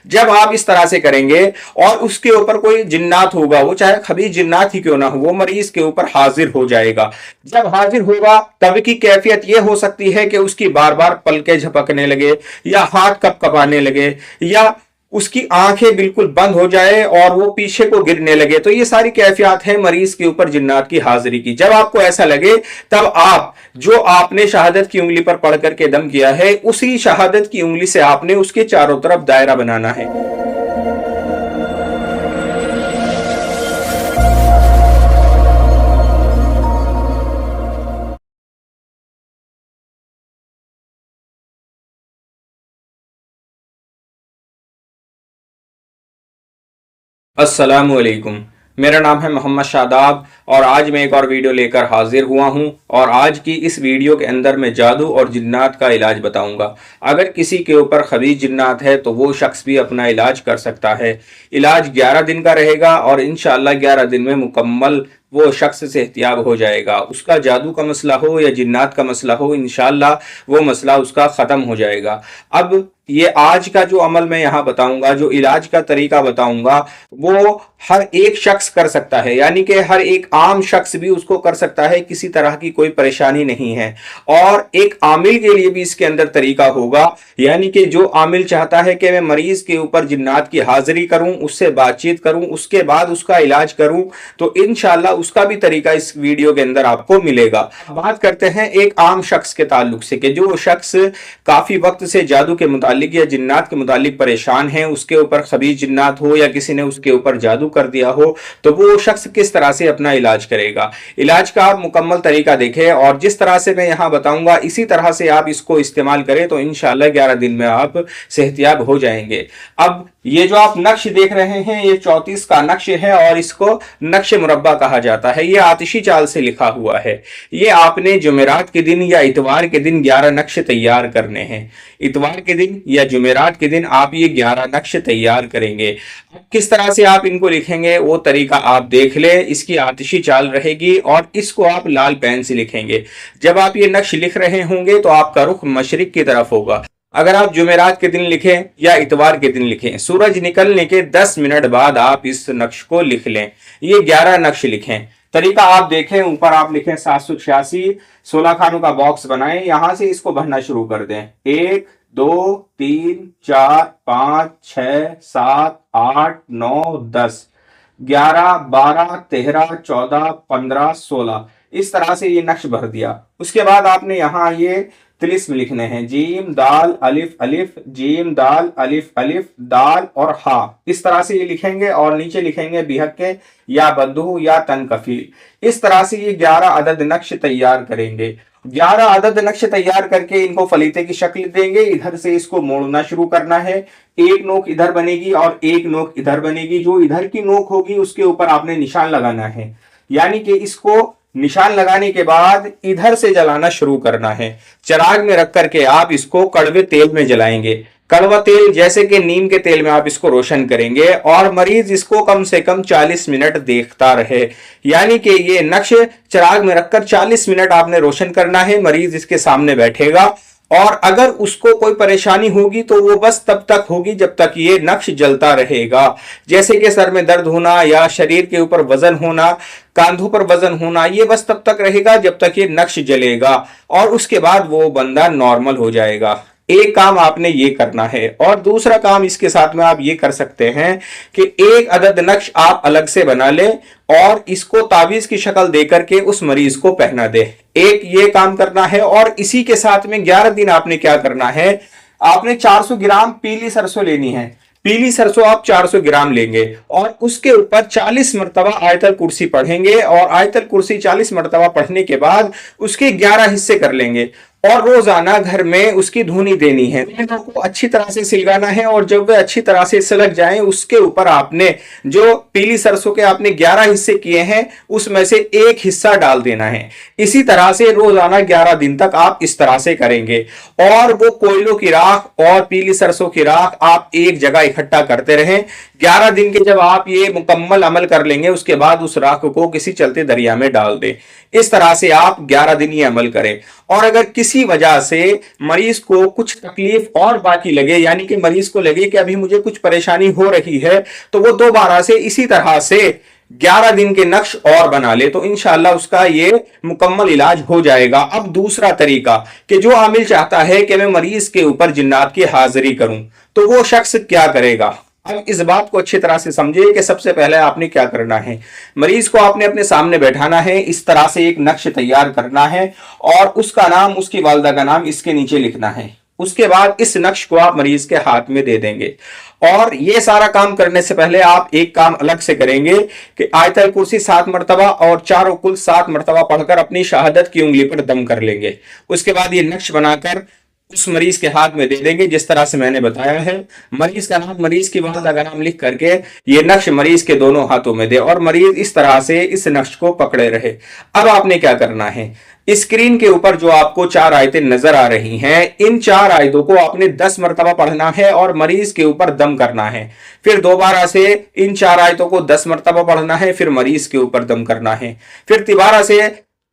जब आप इस तरह से करेंगे और उसके ऊपर कोई जिन्नात होगा, वो चाहे खबीस जिन्नात ही क्यों ना हो, वो मरीज के ऊपर हाजिर हो जाएगा। जब हाजिर होगा तब की कैफियत ये हो सकती है कि उसकी बार बार पलकें झपकने लगे, या हाथ कपकपाने लगे, या उसकी आंखें बिल्कुल बंद हो जाए और वो पीछे को गिरने लगे। तो ये सारी कैफियत है मरीज के ऊपर जिन्नात की हाजिरी की। जब आपको ऐसा लगे तब आप जो आपने शहादत की उंगली पर पढ़ करके दम किया है, उसी शहादत की उंगली से आपने उसके चारों तरफ दायरा बनाना है। अस्सलामु अलैकुम। मेरा नाम है मोहम्मद शादाब और आज मैं एक और वीडियो लेकर हाजिर हुआ हूं। और आज की इस वीडियो के अंदर मैं जादू और जिन्नात का इलाज बताऊंगा। अगर किसी के ऊपर खबीस जिन्नात है तो वो शख्स भी अपना इलाज कर सकता है। इलाज 11 दिन का रहेगा और इंशाअल्लाह 11 दिन में मुकम्मल वो शख्स सेहतियाब हो जाएगा। उसका जादू का मसला हो या जिन्नात का मसला हो, इंशाअल्लाह वो मसला उसका ख़त्म हो जाएगा। अब ये आज का जो अमल मैं यहाँ बताऊंगा, जो इलाज का तरीका बताऊंगा, वो हर एक शख्स कर सकता है, यानी कि हर एक आम शख्स भी उसको कर सकता है, किसी तरह की कोई परेशानी नहीं है। और एक आमिल के लिए भी इसके अंदर तरीका होगा, यानी कि जो आमिल चाहता है कि मैं मरीज के ऊपर जिन्नात की हाजिरी करूं, उससे बातचीत करूं, उसके बाद उसका इलाज करूं, तो इंशाअल्लाह उसका भी तरीका इस वीडियो के अंदर आपको मिलेगा। बात करते हैं एक आम शख्स के ताल्लुक से, कि जो शख्स काफी वक्त से जादू के मुतालिक या जिन्नात के मुतालिक परेशान है, उसके ऊपर खबीस जिन्नात हो या किसी ने उसके ऊपर जादू कर दिया हो, तो वो शख्स किस तरह से अपना इलाज करेगा। इलाज का आप मुकम्मल तरीका देखें और जिस तरह से मैं यहां बताऊंगा इसी तरह से आप इसको इस्तेमाल करें तो इंशाअल्लाह 11 दिन में आप सेहतियाब हो जाएंगे। अब ये जो आप नक्श देख रहे हैं, ये 34 का नक्श है और इसको नक्श मुरब्बा कहा जाता है। ये आतिशी चाल से लिखा हुआ है। ये आपने जुमेरात के दिन या इतवार के दिन 11 नक्श तैयार करने हैं। इतवार के दिन या जुमेरात के दिन आप ये 11 नक्श तैयार करेंगे। किस तरह से आप इनको लिखेंगे वो तरीका आप देख ले। इसकी आतिशी चाल रहेगी और इसको आप लाल पेन से लिखेंगे। जब आप ये नक्श लिख रहे होंगे तो आपका रुख मशरिक की तरफ होगा। अगर आप जुमेरात के दिन लिखें या इतवार के दिन लिखें, सूरज निकलने के 10 मिनट बाद आप इस नक्श को लिख लें। ये 11 नक्श लिखें। तरीका आप देखें, ऊपर आप लिखें 786, 16 खानों का बॉक्स बनाएं, यहां से इसको भरना शुरू कर दें। 1 2 3 4 5 6 7 8 9 10 11 12 13 14 15 16, इस तरह से ये नक्श भर दिया। उसके बाद आपने यहाँ ये तिलिस्म लिखने हैं, जीम दाल अलिफ अलिफ, जीम दाल अलिफ अलिफ, दाल और हा, इस तरह से ये लिखेंगे और नीचे लिखेंगे बिहक्के या बद्दू या तनकफील। इस तरह से ये 11 अदद नक्श तैयार करेंगे। 11 अदद नक्श तैयार करके इनको फलीते की शक्ल देंगे। इधर से इसको मोड़ना शुरू करना है। एक नोक इधर बनेगी और एक नोक इधर बनेगी। जो इधर की नोक होगी उसके ऊपर आपने निशान लगाना है, यानी कि इसको निशान लगाने के बाद इधर से जलाना शुरू करना है। चिराग में रख करके आप इसको कड़वे तेल में जलाएंगे। कड़वा तेल जैसे कि नीम के तेल में आप इसको रोशन करेंगे और मरीज इसको कम से कम 40 मिनट देखता रहे, यानी कि ये नक्श चिराग में रखकर 40 मिनट आपने रोशन करना है। मरीज इसके सामने बैठेगा और अगर उसको कोई परेशानी होगी तो वो बस तब तक होगी जब तक ये नक्श जलता रहेगा। जैसे कि सर में दर्द होना या शरीर के ऊपर वजन होना, कांधों पर वजन होना, ये बस तब तक रहेगा जब तक ये नक्श जलेगा और उसके बाद वो बंदा नॉर्मल हो जाएगा। एक काम आपने ये करना है। और दूसरा काम इसके साथ में आप ये कर सकते हैं कि एक अदद नक्श आप अलग से बना ले और इसको तावीज की शक्ल देकर के उस मरीज को पहना दे। एक ये काम करना है। और इसी के साथ में 11 दिन आपने क्या करना है, आपने 400 ग्राम पीली सरसों लेनी है। पीली सरसों आप 400 ग्राम लेंगे और उसके ऊपर 40 मरतबा आयतल कुर्सी पढ़ेंगे और आयतल कुर्सी 40 मरतबा पढ़ने के बाद उसके 11 हिस्से कर लेंगे और रोजाना घर में उसकी धुनी देनी है। को अच्छी तरह से सिलगाना है और जब वे अच्छी तरह से सिलक जाएं उसके ऊपर आपने जो पीली सरसों के आपने 11 हिस्से किए हैं उसमें से एक हिस्सा डाल देना है। इसी तरह से रोजाना 11 दिन तक आप इस तरह से करेंगे और वो कोयलों की राख और पीली सरसों की राख आप एक जगह इकट्ठा करते रहें। 11 दिन के जब आप ये मुकम्मल अमल कर लेंगे उसके बाद उस राख को किसी चलते दरिया में डाल दें। इस तरह से आप 11 दिन ये अमल करें और अगर किसी वजह से मरीज को कुछ तकलीफ और बाकी लगे, यानी कि मरीज को लगे कि अभी मुझे कुछ परेशानी हो रही है, तो वो दोबारा से इसी तरह से 11 दिन के नक्श और बना ले, तो इंशाल्लाह उसका ये मुकम्मल इलाज हो जाएगा। अब दूसरा तरीका कि जो आमिल चाहता है कि मैं मरीज के ऊपर जिन्नात की हाजिरी करूं, तो वो शख्स क्या करेगा। अब इस बात को अच्छी तरह से समझिए कि सबसे पहले आपने क्या करना है। मरीज को आपने अपने सामने बैठाना है, इस तरह से एक नक्श तैयार करना है और उसका नाम, उसकी वालिदा का नाम इसके नीचे लिखना है। उसके बाद इस नक्श को आप मरीज के हाथ में दे देंगे। और ये सारा काम करने से पहले आप एक काम अलग से करेंगे कि आयतल कुर्सी 7 मरतबा और चारों कुल 7 मरतबा पढ़कर अपनी शहादत की उंगली पर दम कर लेंगे। उसके बाद ये नक्श बनाकर उस मरीज के हाथ में दे देंगे जिस तरह से मैंने बताया है। मरीज का नाम, मरीज की वालिदा का नाम लिख करके ये नक्श मरीज के दोनों हाथों में दे और मरीज इस तरह से इस नक्श को पकड़े रहे। अब आपने क्या करना है, स्क्रीन के ऊपर जो आपको 4 आयतें नजर आ रही हैं, इन 4 आयतों को आपने 10 मरतबा पढ़ना है और मरीज के ऊपर दम करना है। फिर दोबारा से इन 4 आयतों को 10 मरतबा पढ़ना है, फिर मरीज के ऊपर दम करना है। फिर तिबारा से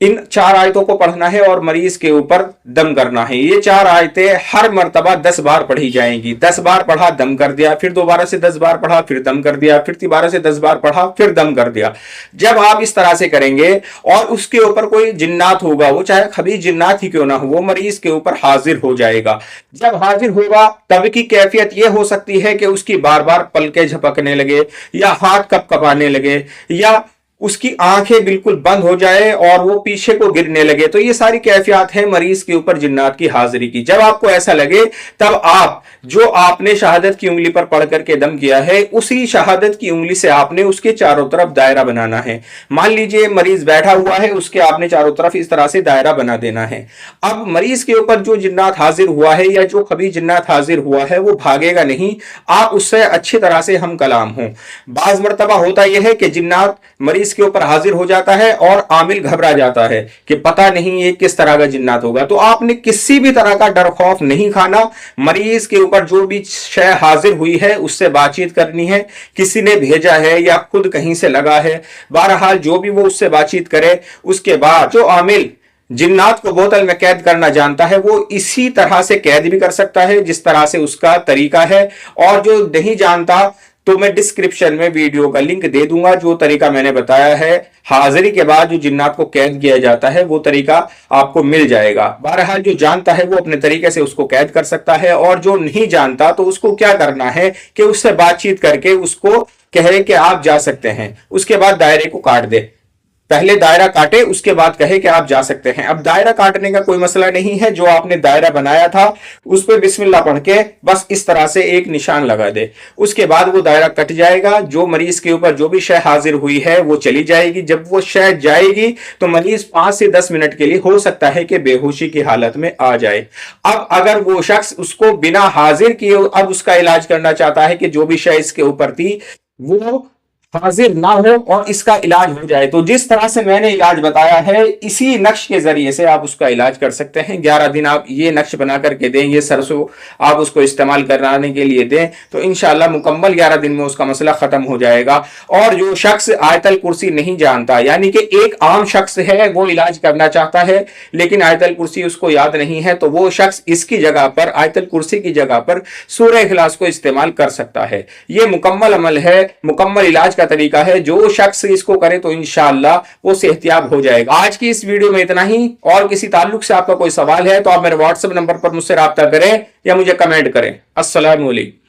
इन 4 आयतों को पढ़ना है और मरीज के ऊपर दम करना है। ये 4 आयतें हर मर्तबा 10 बार पढ़ी जाएंगी। 10 बार पढ़ा, दम कर दिया, फिर दोबारा से 10 बार पढ़ा, फिर दम कर दिया, फिर दोबारा से 10 बार पढ़ा, फिर दम कर दिया। जब आप इस तरह से करेंगे और उसके ऊपर कोई जिन्नात होगा, वो चाहे खबीज जिन्नात ही क्यों ना हो, वो मरीज के ऊपर हाजिर हो जाएगा। जब हाजिर होगा तब की कैफियत ये हो सकती है कि उसकी बार बार पलके झपकने लगे या हाथ कपकपाने लगे या उसकी आंखें बिल्कुल बंद हो जाए और वो पीछे को गिरने लगे। तो ये सारी कैफियत है मरीज के ऊपर जिन्नात की हाजिरी की। जब आपको ऐसा लगे तब आप जो आपने शहादत की उंगली पर पढ़ करके दम किया है, उसी शहादत की उंगली से आपने उसके चारों तरफ दायरा बनाना है। मान लीजिए मरीज बैठा हुआ है, उसके आपने चारों तरफ इस तरह से दायरा बना देना है। अब मरीज के ऊपर जो जिन्नात हाजिर हुआ है या जो कभी जिन्नात हाजिर हुआ है वो भागेगा नहीं, आप उससे अच्छी तरह से हम कलाम हो। बाज मर्तबा होता यह है कि जिन्नात मरीज के ऊपर हाजिर हो जाता है और आमिल घबरा जाता है कि पता नहीं ये किस तरह का जिन्नात होगा। तो आपने किसी भी तरह का डर खौफ नहीं खाना। मरीज के ऊपर जो भी शय हाजिर हुई है उससे बातचीत करनी है, किसी ने भेजा है या खुद कहीं से लगा है, बहरहाल जो भी वो उससे बातचीत करे। उसके बाद जो आमिल जिन्नात को बोतल में कैद करना जानता है वो इसी तरह से कैद भी कर सकता है जिस तरह से उसका तरीका है। और जो नहीं जानता तो मैं डिस्क्रिप्शन में वीडियो का लिंक दे दूंगा। जो तरीका मैंने बताया है हाजिरी के बाद जो जिन्नात को कैद किया जाता है वो तरीका आपको मिल जाएगा। बहरहाल जो जानता है वो अपने तरीके से उसको कैद कर सकता है और जो नहीं जानता तो उसको क्या करना है कि उससे बातचीत करके उसको कहे कि आप जा सकते हैं। उसके बाद दायरे को काट दे, पहले दायरा काटे उसके बाद कहे कि आप जा सकते हैं। अब दायरा काटने का कोई मसला नहीं है, जो आपने दायरा बनाया था उस पर बिस्मिल्लाह पढ़ के बस इस तरह से एक निशान लगा दे। उसके बाद वो दायरा कट जाएगा। जो मरीज के ऊपर जो भी शय हाजिर हुई है वो चली जाएगी। जब वो शय जाएगी तो मरीज 5 से 10 मिनट के लिए हो सकता है कि बेहोशी की हालत में आ जाए। अब अगर वो शख्स उसको बिना हाजिर किए अब उसका इलाज करना चाहता है कि जो भी शय इसके ऊपर थी वो हाजिर ना हो और इसका इलाज हो जाए, तो जिस तरह से मैंने इलाज बताया है इसी नक्श के जरिए से आप उसका इलाज कर सकते हैं। 11 दिन आप ये नक्श बना करके दें, ये सरसों आप उसको इस्तेमाल कराने के लिए दें तो इंशाल्लाह मुकम्मल 11 दिन में उसका मसला खत्म हो जाएगा। और जो शख्स आयतल कुर्सी नहीं जानता, यानी कि एक आम शख्स है वो इलाज करना चाहता है लेकिन आयतल कुर्सी उसको याद नहीं है, तो वो शख्स इसकी जगह पर, आयतल कुर्सी की जगह पर सूरह इखलास को इस्तेमाल कर सकता है। ये मुकम्मल अमल है, मुकम्मल इलाज का तरीका है। जो शख्स इसको करे तो इंशाअल्लाह वो सेहतियाब हो जाएगा। आज की इस वीडियो में इतना ही। और किसी ताल्लुक से आपका कोई सवाल है तो आप मेरे व्हाट्सएप नंबर पर मुझसे राब्ता करें या मुझे कमेंट करें। अस्सलाम वालेकुम।